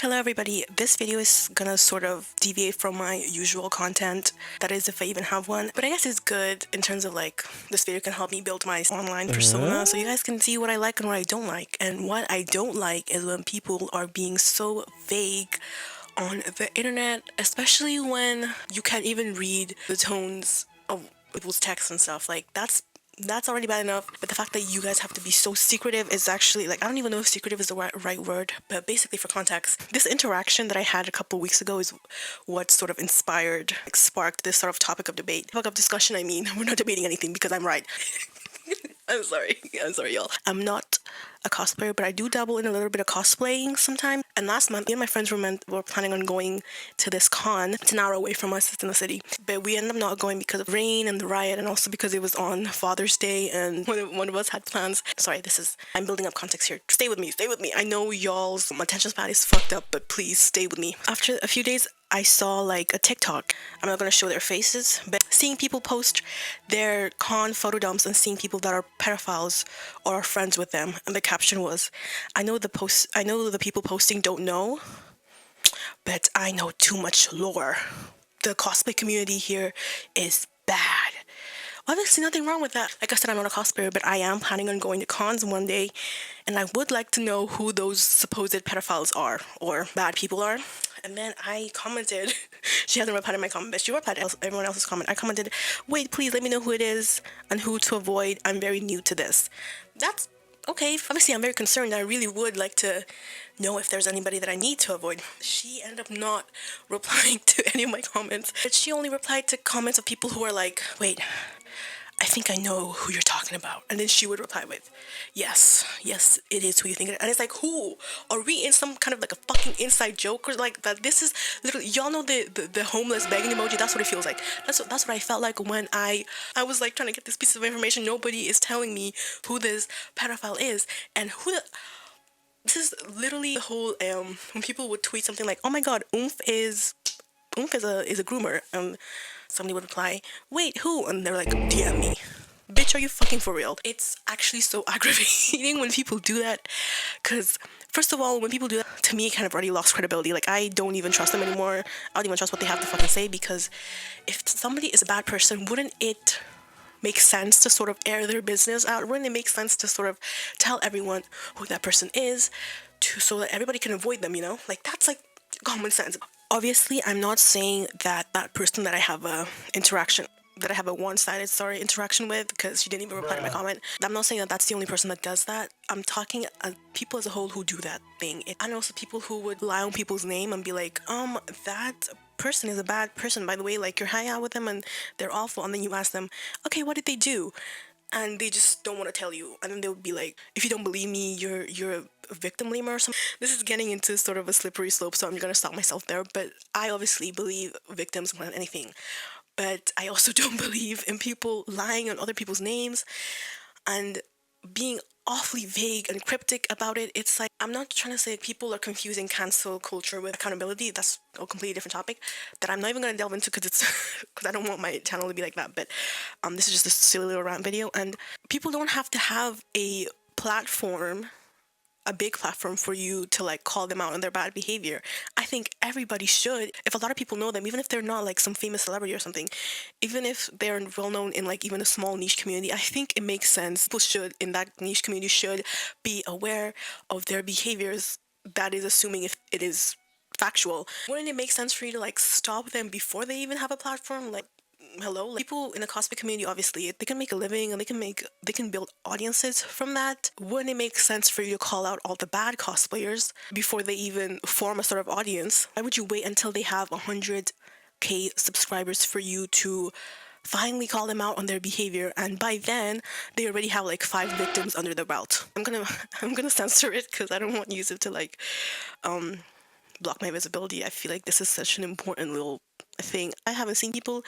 Hello everybody, this video is gonna sort of deviate from my usual content, that is if I even have one, but I guess it's good in terms of like, this video can help me build my online persona so you guys can see what I like and what I don't like. And what I don't like is when people are being so vague on the internet, especially when you can't even read the tones of people's texts and stuff. Like that's already bad enough, but the fact that you guys have to be so secretive is actually, like, I don't even know if secretive is the right word, but basically for context, this interaction that I had a couple weeks ago is what sort of sparked this sort of topic of discussion. I mean, we're not debating anything because I'm right. I'm sorry, y'all. I'm not a cosplayer, but I do dabble in a little bit of cosplaying sometimes. And last month, me and my friends were planning on going to this con. It's an hour away from us, it's in the city. But we ended up not going because of rain and the riot, and also because it was on Father's Day, and one of us had plans. Sorry, I'm building up context here. Stay with me. I know y'all's attention span is fucked up, but please stay with me. After a few days, I saw like a TikTok. I'm not gonna show their faces, but seeing people post their con photo dumps and seeing people that are pedophiles or are friends with them, and the caption was, I know the people posting don't know, but I know too much lore. The cosplay community here is bad. Obviously, nothing wrong with that. Like I said, I'm not a cosplayer, but I am planning on going to cons one day, and I would like to know who those supposed pedophiles are, or bad people are. And then I commented, she hasn't replied to my comment, but she replied to everyone else's comment. I commented, wait, please let me know who it is and who to avoid. I'm very new to this. That's okay. Obviously, I'm very concerned. I really would like to know if there's anybody that I need to avoid. She ended up not replying to any of my comments, but she only replied to comments of people who are like, wait, I think I know who you're talking about. And then she would reply with, yes, it is who you think it is. And it's like, who? Are we in some kind of like a fucking inside joke or like that? This is literally, y'all know the homeless begging emoji? That's what it feels like. That's what I felt like when I was like trying to get this piece of information. Nobody is telling me who this pedophile is and this is literally the whole, when people would tweet something like, oh my god, Oomph is a groomer. Somebody would reply, wait, who? And they're like, DM me. Bitch, are you fucking for real? It's actually so aggravating when people do that. Because, first of all, when people do that, to me, it kind of already lost credibility. Like, I don't even trust them anymore. I don't even trust what they have to fucking say. Because if somebody is a bad person, wouldn't it make sense to sort of air their business out? Wouldn't it make sense to sort of tell everyone who that person is so that everybody can avoid them, you know? Like, that's like common sense. Obviously, I'm not saying that person that I have a one-sided interaction with, because she didn't even reply to my comment. I'm not saying that that's the only person that does that. I'm talking people as a whole who do that thing. And also people who would lie on people's name and be like, that person is a bad person, by the way, like you're hanging out with them and they're awful. And then you ask them, okay, what did they do? And they just don't want to tell you. And then they would be like, if you don't believe me, you're a victim blamer or something. This is getting into sort of a slippery slope, so I'm gonna stop myself there. But I obviously believe victims more than anything. But I also don't believe in people lying on other people's names and being awfully vague and cryptic about it. It's like, I'm not trying to say people are confusing cancel culture with accountability. That's a completely different topic that I'm not even going to delve into because I don't want my channel to be like that. But this is just a silly little rant video, and people don't have to have a big platform for you to like call them out on their bad behavior. I think everybody should. If a lot of people know them, even if they're not like some famous celebrity or something, even if they're well known in like even a small niche community, I think it makes sense. People should, in that niche community, should be aware of their behaviors. That is assuming if it is factual. Wouldn't it make sense for you to like stop them before they even have a platform? Like, hello, like, people in the cosplay community, obviously they can make a living and they can build audiences from that. Wouldn't it make sense for you to call out all the bad cosplayers before they even form a sort of audience? Why would you wait until they have 100k subscribers for you to finally call them out on their behavior, and by then they already have like 5 victims under their belt? I'm gonna censor it because I don't want YouTube to like block my visibility. I feel like this is such an important little thing. I haven't seen people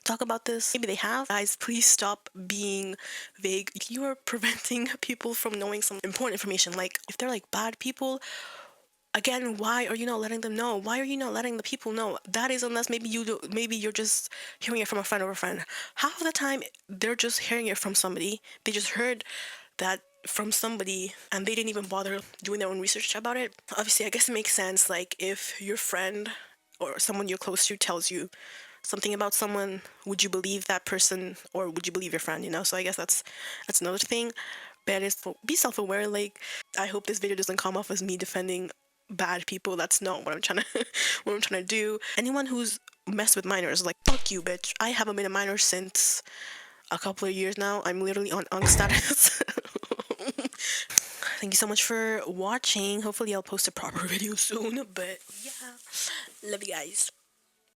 talk about this. Maybe they have. Guys, please stop being vague. You are preventing people from knowing some important information. Like, if they're like bad people, again, why are you not letting them know? Why are you not letting the people know? That is, unless maybe you're just hearing it from a friend or a friend. Half of the time they're just hearing it from somebody. They just heard that from somebody and they didn't even bother doing their own research about it. Obviously, I guess it makes sense. Like, if your friend or someone you're close to tells you something about someone, would you believe that person or would you believe your friend? So I guess that's another thing. But it's be self-aware. Like, I hope this video doesn't come off as me defending bad people. That's not what I'm trying to what I'm trying to do. Anyone who's messed with minors, like, fuck you, bitch. I haven't been a minor since a couple of years now. I'm literally on unk status. Thank you so much for watching. Hopefully I'll post a proper video soon. But yeah, love you guys.